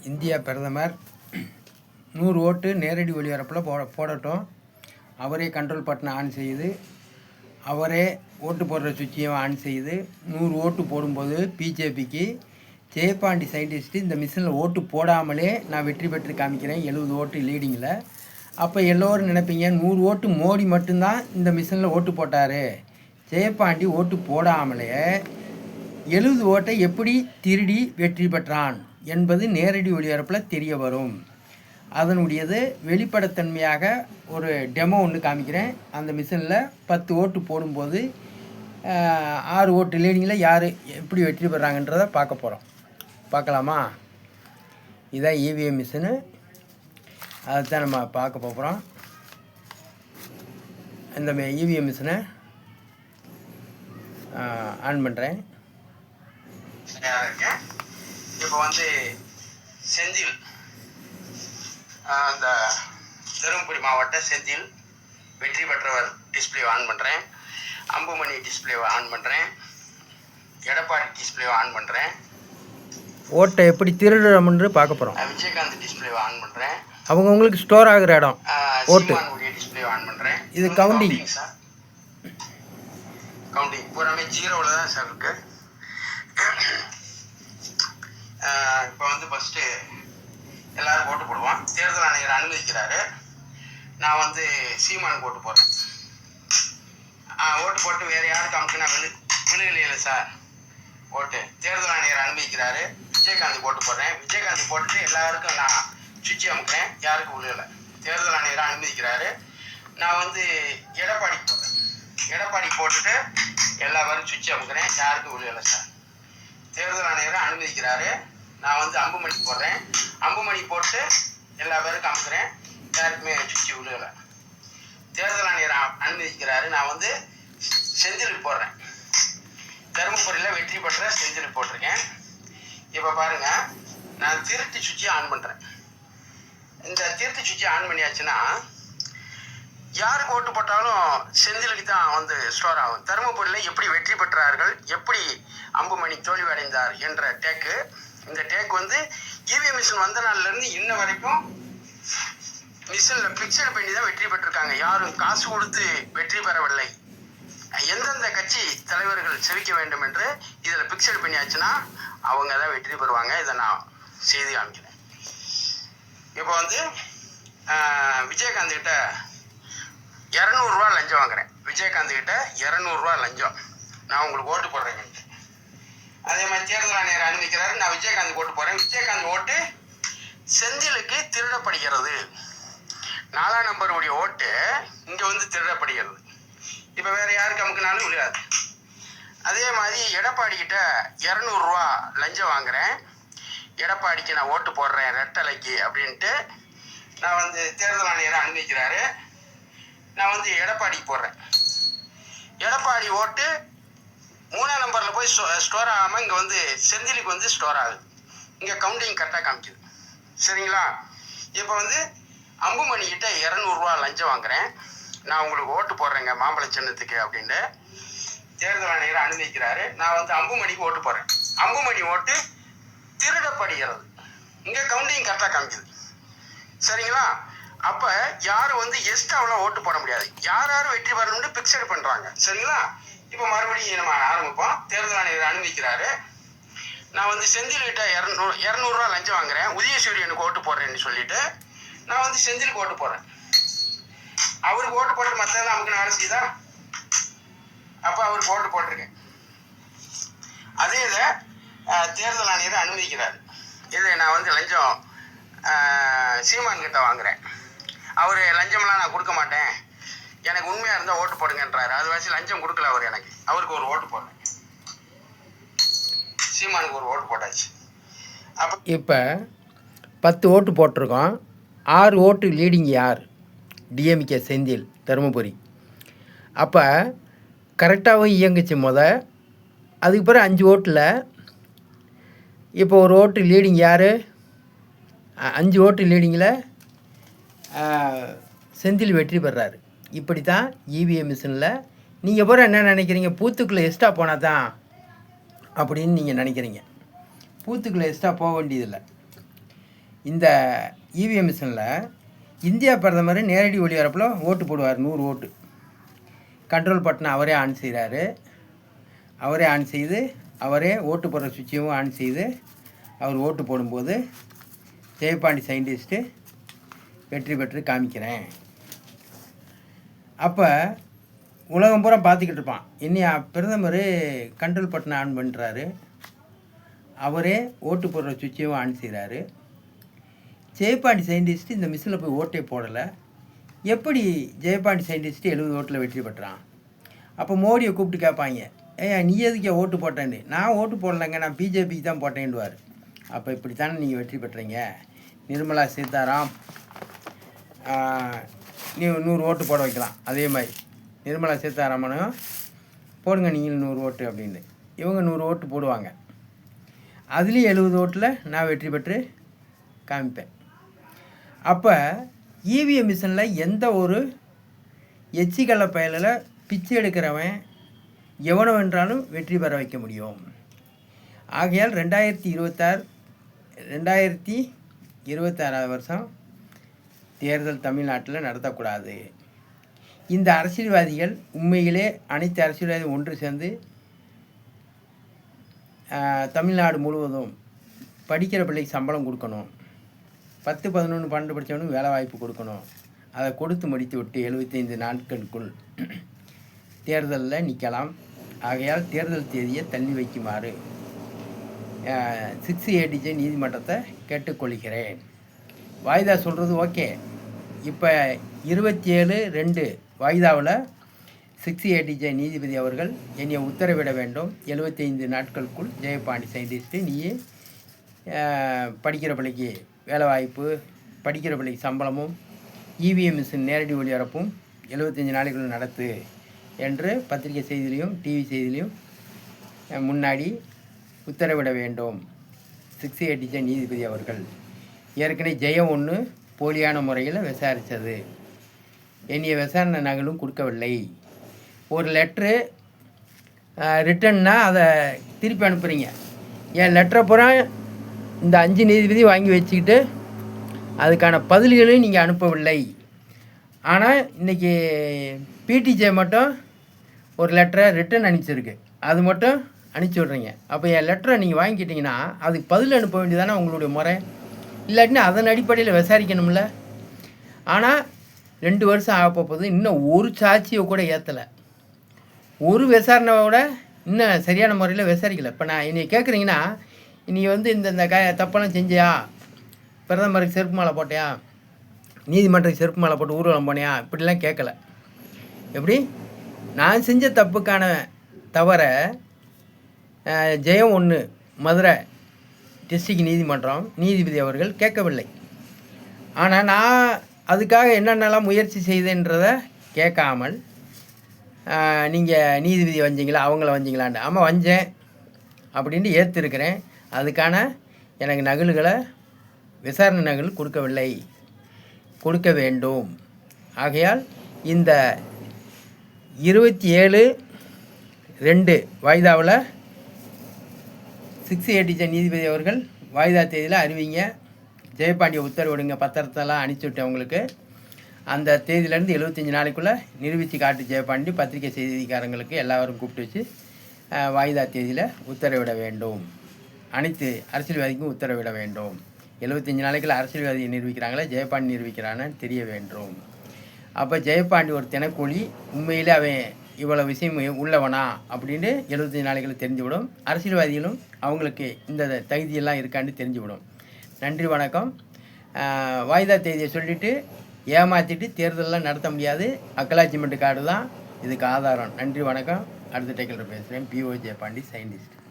இந்திய பிரதமர் 100 ஓட்டு நேரடி ஒளிபரப்பில் போடட்டும். அவரே கண்ட்ரோல் பட்டனை ஆன் செய்து, அவரே ஓட்டு போடுற சுவிட்சையும் ஆன் செய்து 100 ஓட்டு போடும்போது பிஜேபிக்கு ஜெயபாண்டி சயின்டிஸ்ட்டு இந்த மிஷினில் ஓட்டு போடாமலே நான் வெற்றி பெற்று காமிக்கிறேன் 70 ஓட்டு லீடிங்கில். அப்போ எல்லோரும் நினைப்பீங்க 100 ஓட்டு மோடி மட்டும்தான் இந்த மிஷினில் ஓட்டு போட்டார், ஜெயபாண்டி ஓட்டு போடாமலே 70 ஓட்டை எப்படி திருடி வெற்றி பெற்றான் என்பது நேரடி ஒளிபரப்பில் தெரிய வரும். அதனுடையது வெளிப்படைத்தன்மையாக ஒரு டெமோ ஒன்று காமிக்கிறேன். அந்த மிஷினில் 10 ஓட்டு போடும்போது 6 ஓட்டு லீடிங்கில் யார் எப்படி வெற்றி பெறாங்கன்றதை பார்க்க போகிறோம். பார்க்கலாமா? இதான் இவிஎம் மிஷினு, அதைத்தான் நம்ம பார்க்க போகிறோம். இந்த இவிஎம் மிஷினை ஆன் பண்ணுறேன். இப்போ வந்து செந்தில், அந்த தருமபுரி மாவட்ட செந்தில் வெற்றி பெற்றவர் டிஸ்பிளேவை ஆன் பண்ணுறேன். அம்புமணி டிஸ்பிளேவை ஆன் பண்ணுறேன். எடப்பாடி டிஸ்பிளேவை ஆன் பண்ணுறேன். ஓட்டை எப்படி திருடுறோம்னு பார்க்க போகிறோம். விஜயகாந்த் டிஸ்பிளேவை ஆன் பண்ணுறேன். அவங்கவுங்களுக்கு ஸ்டோர் ஆகிற இடம் ஓட்டு டிஸ்பிளேவை ஆன் பண்ணுறேன். இது கவுண்டிங் சார், கவுண்டிங் பூராமே ஜீரோவில் தான் சார் இருக்குது. இப்போ வந்து ஃபஸ்ட்டு எல்லோரும் ஓட்டு போடுவோம். தேர்தல் ஆணையர் அனுமதிக்கிறாரு. நான் வந்து சீமானுக்கு ஓட்டு போடுறேன். ஓட்டு போட்டு வேறு யாருக்கு அமுக்குன்னா விழுகலையில சார் ஓட்டு. தேர்தல் ஆணையர் அனுமதிக்கிறாரு. விஜயகாந்த் ஓட்டு போடுறேன். விஜயகாந்த் போட்டுட்டு எல்லாருக்கும் நான் சுவிட்சை அமுக்குறேன், யாருக்கும் விழுகலை. தேர்தல் ஆணையர் அனுமதிக்கிறாரு. நான் வந்து எடப்பாடி போடுறேன். எடப்பாடி போட்டுட்டு எல்லாரும் சுவிட்சை அமுக்குறேன், யாருக்கும் விழுகலை சார். தேர்தல் ஆணையரை அனுமதிக்கிறாரு. நான் வந்து அம்புமணி போடுறேன். அம்புமணி போட்டு எல்லா பேருக்கும் அமுக்குறேன், யாருக்குமே சுவிட்சு விழுகலை. தேர்தல் ஆணையர் அனுமதிக்கிறாரு. நான் வந்து செந்திலுக்கு போடுறேன். தருமபுரியில் வெற்றி பெற்ற செந்திலுக்கு போட்டிருக்கேன். இப்போ பாருங்கள், நான் திருட்டு சுவிட்சை ஆன் பண்ணுறேன். இந்த திருட்டு சுவிட்சை ஆன் பண்ணியாச்சுன்னா யாருக்கு ஓட்டு போட்டாலும் செந்திலுக்கு தான் வந்து ஸ்டோர் ஆகும். தருமபுரியில் எப்படி வெற்றி பெற்றார்கள், எப்படி அம்புமணி தோல்வி அடைந்தார் என்ற டேக்கு. இந்த டேக் வந்து இவிஎம் மிஷின் வந்த நாள்லேருந்து இன்ன வரைக்கும் மிஷினில் பிக்சர் பண்ணி தான் வெற்றி பெற்றிருக்காங்க. யாரும் காசு கொடுத்து வெற்றி பெறவில்லை. எந்தெந்த கட்சி தலைவர்கள் செவிக்க வேண்டும் என்று இதில் பிக்சர் பண்ணியாச்சுன்னா அவங்க தான் வெற்றி பெறுவாங்க. இதை நான் செய்தி காமிக்கிறேன். இப்போ வந்து விஜயகாந்த் கிட்ட 200 ரூபா லஞ்சம் வாங்குறேன். விஜயகாந்த் கிட்ட 200 ரூபா லஞ்சம். நான் உங்களுக்கு ஓட்டு போடுறேங்க. அதே மாதிரி தேர்தல் ஆணையர் அனுமதிக்கிறாரு. நான் விஜயகாந்த் ஓட்டு போடுறேன். விஜயகாந்த் ஓட்டு செந்திலுக்கு திருடப்படுகிறது. 4ஆம் நம்பருடைய ஓட்டு இங்கே வந்து திருடப்படுகிறது. இப்போ வேறு யாருக்கு அமுக்குனாலும் விழுகாது. அதே மாதிரி எடப்பாடி கிட்ட 200 ரூபா லஞ்சம் வாங்குறேன். எடப்பாடிக்கு நான் ஓட்டு போடுறேன் ரெட்டலைக்கு அப்படின்ட்டு நான் வந்து தேர்தல் ஆணையரை அனுமதிக்கிறாரு. நான் வந்து எடப்பாடிக்கு போடுறேன். எடப்பாடி ஓட்டு 3ஆம் நம்பரில் போய் ஸ்டோர் ஆகாமல் இங்கே வந்து செந்திலுக்கு வந்து ஸ்டோர் ஆகுது. இங்கே கவுண்டிங் கரெக்டாக காமிக்குது. சரிங்களா? இப்போ வந்து அம்புமணி கிட்ட 200 ரூபா லஞ்சம் வாங்குறேன். நான் உங்களுக்கு ஓட்டு போடுறேங்க மாம்பழ சின்னத்துக்கு அப்படின்ட்டு தேர்தல் ஆணையரை அனுமதிக்கிறாரு. நான் வந்து அம்புமணிக்கு ஓட்டு போடுறேன். அம்புமணி ஓட்டு திருடப்படுகிறது. இங்கே கவுண்டிங் கரெக்டாக காமிக்குது. சரிங்களா? அப்போ யாரும் வந்து எக்ஸ்ட்ராவில் ஓட்டு போட முடியாது. யார் யார் வெற்றி பெறணும்னு பிக்சர் பண்ணுறாங்க. சரிங்களா? இப்போ மறுபடியும் நம்ம ஆரம்பிப்போம். தேர்தல் ஆணையர் அனுமதிக்கிறாரு. நான் வந்து செந்தில்கிட்ட 200 ரூபா லஞ்சம் வாங்குறேன். உதயசூரியனுக்கு ஓட்டு போடுறேன்னு சொல்லிட்டு நான் வந்து செந்திலுக்கு ஓட்டு போடுறேன். அவருக்கு ஓட்டு போட்டு மற்றதெல்லாம் நமக்கு வேலை செய்யுதா? அப்போ அவருக்கு ஓட்டு போட்டிருக்கேன். அதே இதை தேர்தல் ஆணையர் அனுமதிக்கிறார். இதை நான் வந்து லஞ்சம் சீமான் கிட்ட வாங்குறேன். அவர் லஞ்சம்லாம் நான் கொடுக்க மாட்டேன், எனக்கு உண்மையாக இருந்தால் ஓட்டு போடுங்கன்றாரு. அது வச்சு லஞ்சம் கொடுக்கல அவர் எனக்கு. அவருக்கு ஒரு ஓட்டு போடுறேன். சீமானுக்கு ஒரு ஓட்டு போட்டாச்சு. அப்போ இப்போ 10 ஓட்டு போட்டிருக்கோம். 6 ஓட்டு லீடிங் யார்? டிஎம்கே செந்தில் தருமபுரி. அப்போ கரெக்டாகவும் இயங்குச்சு அதுக்கு பிறகு 5 ஓட்டில் இப்போ ஒரு ஓட்டு லீடிங் யார்? 5 ஓட்டு லீடிங்கில் செந்தில் வெற்றி பெறாரு. இப்படி தான் இவிஎம் மிஷினில் நீங்கள் பூரா என்ன நினைக்கிறீங்க, பூத்துக்குள்ளே எக்ஸ்ட்ரா போனால் தான் அப்படின்னு நீங்கள் நினைக்கிறீங்க. பூத்துக்குள்ளே எக்ஸ்ட்ரா போக வேண்டியதில்லை. இந்த இவிஎம் மிஷினில் இந்தியா பிரதமர் நேரடி ஒளிபரப்பில் ஓட்டு போடுவார். 100 ஓட்டு. கண்ட்ரோல் பட்டனை அவரே ஆன் செய்கிறாரு. அவரே ஆன் செய்து அவரே ஓட்டு போடுற சுவிட்சையும் ஆன் செய்து அவர் ஓட்டு போடும்போது ஜெயபாண்டி சயின்டிஸ்ட்டு வெற்றி பெற்று காமிக்கிறேன். அப்போ உலகம் பூரா பார்த்துக்கிட்டு இருப்பான். இன்னையா பிரதமர் கண்ட்ரோல் பட்டனை ஆன் பண்ணுறாரு, அவரே ஓட்டு போடுற சுவிட்சையும் ஆன் செய்கிறாரு. ஜெயபாண்டி சயின்டிஸ்ட்டு இந்த மிஷினில் போய் ஓட்டே போடலை. எப்படி ஜெயபாண்டி சயின்டிஸ்ட்டு 70 ஓட்டில் வெற்றி பெற்றான்? அப்போ மோடியை கூப்பிட்டு கேட்பாங்க, நீ எதுக்கே ஓட்டு போட்டேன்னு. நான் ஓட்டு போடலைங்க, நான் பிஜேபிக்கு தான் போட்டேன்டுவார். அப்போ இப்படித்தானே நீங்கள் வெற்றி பெற்றீங்க. நிர்மலா சீதாராம் நீ 100 ஓட்டு போட வைக்கலாம். அதே மாதிரி நிர்மலா சீதாராமனும் போடுங்க நீங்கள் 100 ஓட்டு அப்படின்னு. இவங்க 100 ஓட்டு போடுவாங்க. அதுலேயும் 70 ஓட்டில் நான் வெற்றி பெற்று காமிப்பேன். அப்போ இவிஎம் மிஷினில் எந்த ஒரு எச்சிக்கல்ல பயலில் பிச்சை எடுக்கிறவன் எவனோ வென்றாலும் வெற்றி பெற வைக்க முடியும். ஆகையால் 2026 வருஷம் தேர்தல் தமிழ்நாட்டில் நடத்தக்கூடாது. இந்த அரசியல்வாதிகள் உண்மையிலே அனைத்து அரசியல்வாதிகள் ஒன்று சேர்ந்து தமிழ்நாடு முழுவதும் படிக்கிற பிள்ளைக்கு சம்பளம் கொடுக்கணும், 10, 11, 12 படித்தவனுக்கு வேலை வாய்ப்பு கொடுக்கணும். அதை கொடுத்து முடித்து விட்டு 75 நாட்களுக்குள் தேர்தலில் நிற்கலாம். ஆகையால் தேர்தல் தேதியை தள்ளி வைக்குமாறு 6ADJ நீதிமன்றத்தை கேட்டுக்கொள்கிறேன். வாய்தா சொல்கிறது ஓகே. இப்போ 27/2 வாய்தாவில் 6ADJ நீதிபதி அவர்கள் என்னை உத்தரவிட வேண்டும். 75 நாட்களுக்குள் ஜெயபாண்டி சயின்டிஸ்ட்டு நீ படிக்கிற பிள்ளைக்கு வேலை வாய்ப்பு, படிக்கிற பிள்ளைக்கு சம்பளமும், இவிஎம் மிஷின் நேரடி ஒளிபரப்பும் 75 நாளைக்குள் நடத்து என்று பத்திரிகை செய்தியிலையும் டிவி செய்தியிலையும் முன்னாடி உத்தரவிட வேண்டும் 6ADJ நீதிபதி அவர்கள். ஏற்கனவே ஜெயம் 1 போலியான முறையில் விசாரித்தது. என்னைய விசாரணை நகலும் கொடுக்கவில்லை. ஒரு லெட்ரு ரிட்டன்னா அதை திருப்பி அனுப்புகிறீங்க. என் லெட்டரை பூரா இந்த 5 நீதிபதி வாங்கி வச்சுக்கிட்டு அதுக்கான பதில்களையும் நீங்கள் அனுப்பவில்லை. ஆனால் இன்றைக்கி பிடிஜே மட்டும் ஒரு லெட்டரை ரிட்டன் அனுப்பிச்சிருக்கு. அது மட்டும் அனுப்பிச்சி விட்றீங்க. அப்போ என் லெட்டரை நீங்கள் வாங்கிக்கிட்டிங்கன்னா அதுக்கு பதில் அனுப்ப வேண்டியதானே உங்களுடைய முறை. இல்லாட்டினா அதன் அடிப்படையில் விசாரிக்கணும்ல. ஆனால் 2 வருஷம் ஆக போகுது. இன்னும் ஒரு சாட்சியை கூட ஏற்றலை. ஒரு விசாரணையோட இன்னும் சரியான முறையில் விசாரிக்கலை. இப்போ நான் என்னை கேட்குறீங்கன்னா, நீ இந்த தப்பெல்லாம் செஞ்சியா, பிரதமருக்கு செருப்பு மாலை போட்டியா, நீதிமன்றத்துக்கு செருப்பு மாலை போட்டு ஊர்வலம் போனியா, இப்படிலாம் கேட்கல. எப்படி நான் செஞ்ச தப்புக்கான தவிர ஜெயம் 1 மதுரை டிஸ்ட்ரிக்ட் நீதிமன்றம் நீதிபதி அவர்கள் கேட்கவில்லை. ஆனால் நான் அதுக்காக என்னென்னலாம் முயற்சி செய்தேன்றதை கேட்காமல் நீங்கள் நீதிபதி வந்தீங்களா, அவங்கள வந்தீங்களான்னு. ஆமாம் வந்தேன் அப்படின்ட்டு ஏற்றுருக்கிறேன். அதுக்கான எனக்கு நகல்களை விசாரணை நகல் கொடுக்கவில்லை, கொடுக்க வேண்டும். ஆகையால் இந்த 27/2 வாய்தாவில் 6ADJ நீதிபதி அவர்கள் வாய்தா தேதியில் அறிவிங்க. ஜெயபாண்டியை உத்தரவிடுங்க. பத்திரத்தெல்லாம் அனுப்பிச்சுவிட்டேன் உங்களுக்கு. அந்த தேதியிலேருந்து 75 நாளைக்குள்ளே நிரூபித்து காட்டு ஜெயபாண்டி பத்திரிகை செய்திக்காரங்களுக்கு எல்லாரும் கூப்பிட்டு வச்சு வாய்தா தேதியில் உத்தரவிட வேண்டும். அனைத்து அரசியல்வாதிக்கும் உத்தரவிட வேண்டும். 75 நாளைக்குள்ள அரசியல்வாதியை நிரூபிக்கிறாங்களே, ஜெயபாண்டி நிரூபிக்கிறான்னு தெரிய வேண்டும். அப்போ ஜெயபாண்டி ஒரு தினக்கூலி, உண்மையிலே அவன் இவ்வளோ விஷயம் உள்ளவனா அப்படின்னு 75 நாளைகளில் தெரிஞ்சுவிடும். அரசியல்வாதிகளும் அவங்களுக்கு இந்த தகுதியெல்லாம் இருக்கான்னு தெரிஞ்சுவிடும். நன்றி, வணக்கம். வாய்தா தேதியை சொல்லிவிட்டு ஏமாற்றிட்டு தேர்தலெலாம் நடத்த முடியாது. அக்கலாச்சிமெண்ட் கார்டு தான் இதுக்கு ஆதாரம். நன்றி, வணக்கம். அடுத்த டேக்கில் பேசுகிறேன். PO Jayapandi scientist.